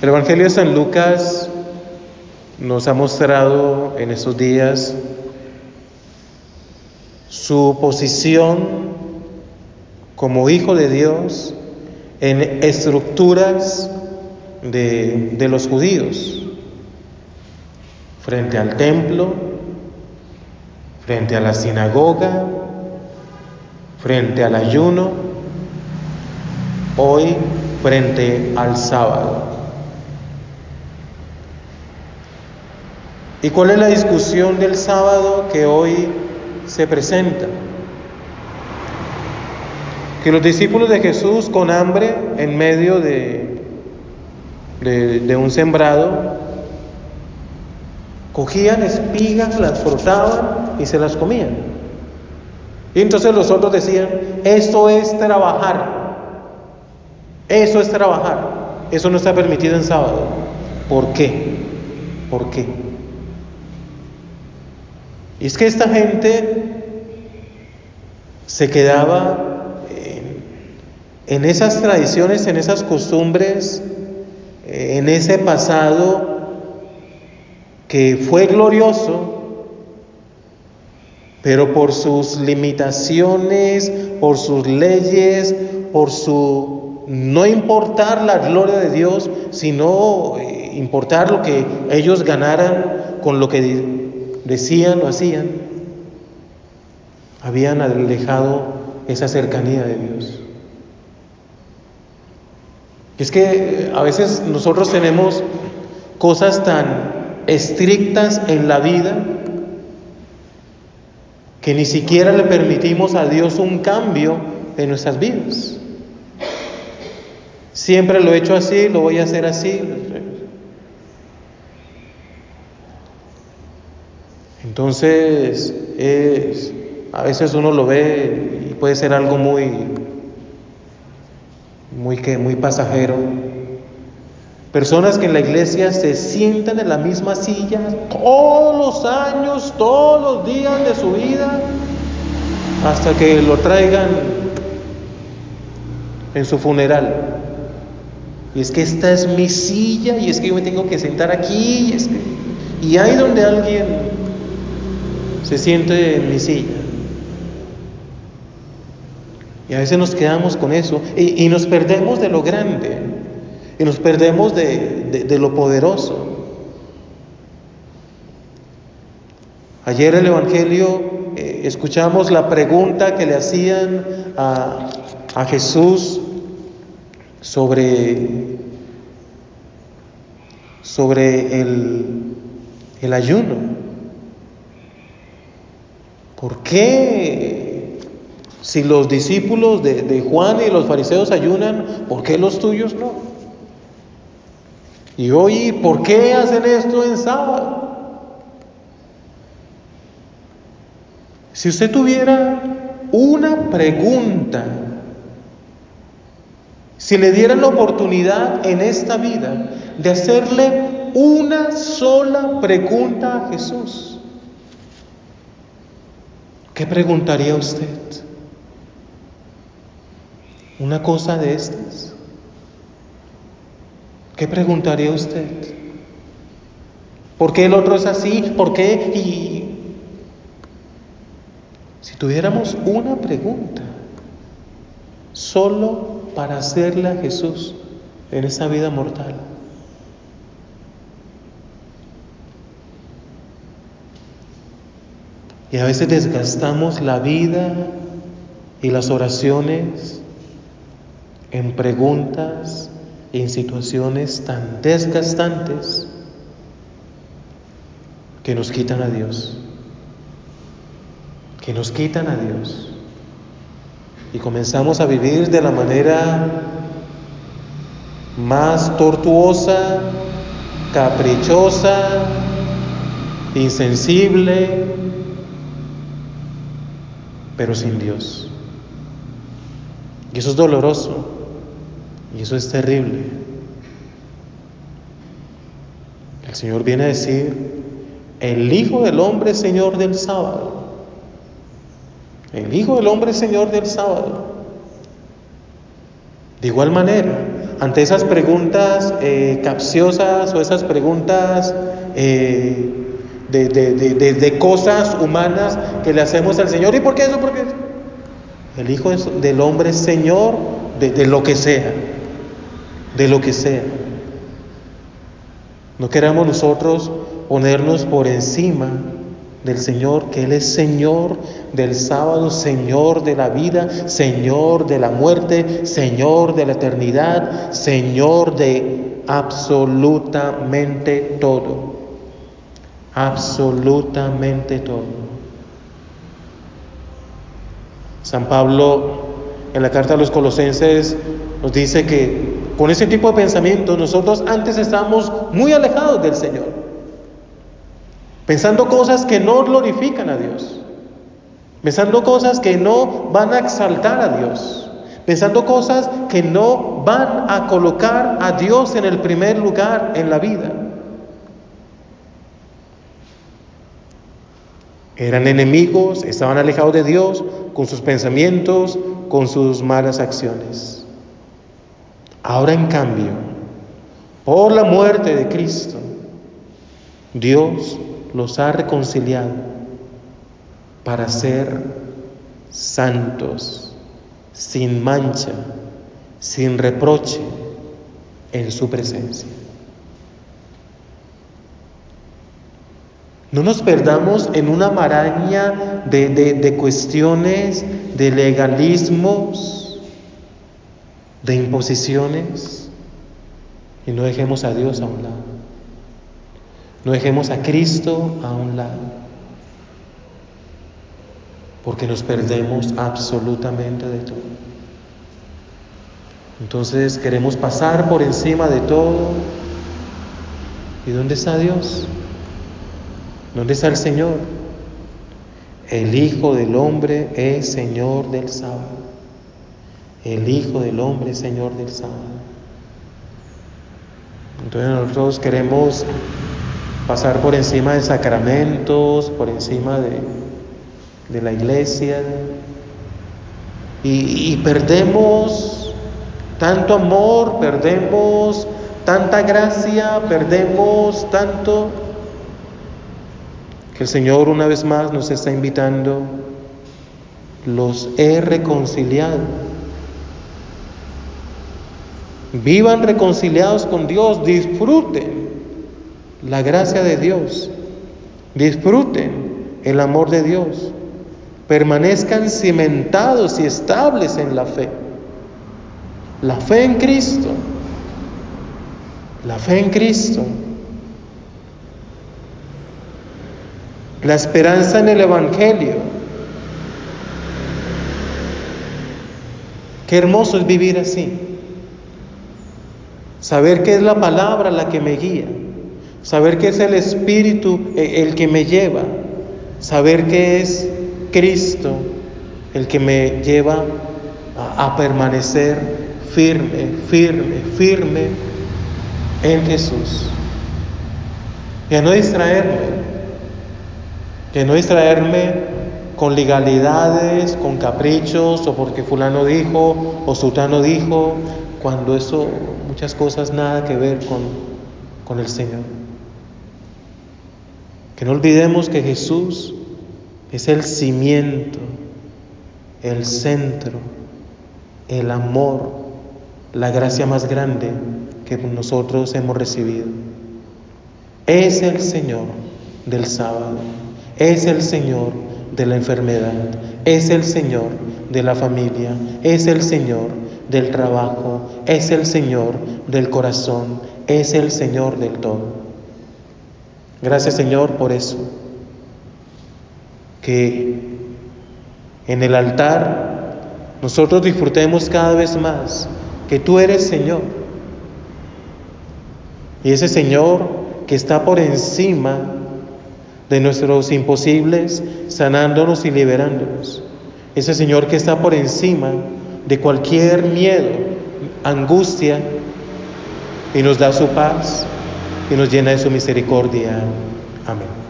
El Evangelio de San Lucas nos ha mostrado en estos días su posición como Hijo de Dios en estructuras de los judíos, frente al templo, frente a la sinagoga, frente al ayuno, hoy frente al sábado. ¿Y cuál es la discusión del sábado que hoy se presenta? Que los discípulos de Jesús, con hambre en medio de un sembrado, cogían espigas, las cortaban y se las comían. Y entonces los otros decían: eso es trabajar, eso es trabajar, eso no está permitido en sábado. ¿Por qué? ¿Por qué? Y es que esta gente se quedaba en esas tradiciones, en esas costumbres, en ese pasado que fue glorioso, pero por sus limitaciones, por sus leyes, por su no importar la gloria de Dios, sino importar lo que ellos ganaran con lo que decían o hacían, habían alejado esa cercanía de Dios. Y es que a veces nosotros tenemos cosas tan estrictas en la vida que ni siquiera le permitimos a Dios un cambio en nuestras vidas. Siempre lo he hecho así, lo voy a hacer así. Entonces, a veces uno lo ve y puede ser algo muy pasajero. Personas que en la iglesia se sientan en la misma silla todos los años, todos los días de su vida, hasta que lo traigan en su funeral. Y es que esta es mi silla, y es que yo me tengo que sentar aquí, y ahí donde alguien se siente en mi silla. Y a veces nos quedamos con eso y nos perdemos de lo grande, y nos perdemos de lo poderoso. Ayer en el Evangelio escuchamos la pregunta que le hacían a Jesús sobre el ayuno. ¿Por qué, si los discípulos de Juan y los fariseos ayunan, por qué los tuyos no? Y hoy, ¿por qué hacen esto en sábado? Si usted tuviera una pregunta, si le dieran la oportunidad en esta vida de hacerle una sola pregunta a Jesús, ¿qué preguntaría usted? ¿Una cosa de estas? ¿Qué preguntaría usted? ¿Por qué el otro es así? ¿Por qué? Y si tuviéramos una pregunta solo para hacerle a Jesús en esa vida mortal, y a veces desgastamos la vida y las oraciones en preguntas y en situaciones tan desgastantes que nos quitan a Dios, y comenzamos a vivir de la manera más tortuosa, caprichosa, insensible, pero sin Dios. Y eso es doloroso, y eso es terrible. El Señor viene a decir: el Hijo del Hombre es Señor del sábado. El Hijo del Hombre es Señor del sábado. De igual manera, ante esas preguntas capciosas o esas preguntas de cosas humanas que le hacemos al Señor. ¿Y por qué eso? ¿Por qué eso? El Hijo del Hombre es Señor de lo que sea, de lo que sea. No queramos nosotros ponernos por encima del Señor, que Él es Señor del sábado, Señor de la vida, Señor de la muerte, Señor de la eternidad, Señor de absolutamente todo. Absolutamente todo. San Pablo en la carta a los Colosenses nos dice que con ese tipo de pensamientos nosotros antes estábamos muy alejados del Señor, pensando cosas que no glorifican a Dios, pensando cosas que no van a exaltar a Dios, pensando cosas que no van a colocar a Dios en el primer lugar en la vida. Eran enemigos, estaban alejados de Dios con sus pensamientos, con sus malas acciones. Ahora, en cambio, por la muerte de Cristo, Dios los ha reconciliado para ser santos, sin mancha, sin reproche en su presencia. No nos perdamos en una maraña de cuestiones, de legalismos, de imposiciones, y no dejemos a Dios a un lado. No dejemos a Cristo a un lado, porque nos perdemos absolutamente de todo. Entonces queremos pasar por encima de todo. ¿Y dónde está Dios? ¿Dónde está el Señor? El Hijo del Hombre es Señor del sábado. El Hijo del Hombre es Señor del sábado. Entonces nosotros queremos pasar por encima de sacramentos, por encima de la iglesia, y perdemos tanto amor, perdemos tanta gracia, perdemos tanto, que el Señor una vez más nos está invitando: los he reconciliado. Vivan reconciliados con Dios, disfruten la gracia de Dios, disfruten el amor de Dios, permanezcan cimentados y estables en la fe en Cristo, la fe en Cristo, la esperanza en el Evangelio. Qué hermoso es vivir así, saber que es la palabra la que me guía, saber que es el Espíritu el que me lleva, saber que es Cristo el que me lleva a permanecer firme en Jesús, y a no distraerme con legalidades, con caprichos, o porque fulano dijo o sutano dijo, cuando eso, muchas cosas nada que ver con el Señor. Que no olvidemos que Jesús es el cimiento, el centro, el amor, la gracia más grande que nosotros hemos recibido. Es el Señor del sábado, es el Señor de la enfermedad, es el Señor de la familia, es el Señor del trabajo, es el Señor del corazón, es el Señor del todo. Gracias, Señor, por eso, que en el altar nosotros disfrutemos cada vez más que tú eres Señor, y ese Señor que está por encima de nuestros imposibles, sanándonos y liberándonos, ese Señor que está por encima de cualquier miedo, angustia, y nos da su paz y nos llena de su misericordia. Amén.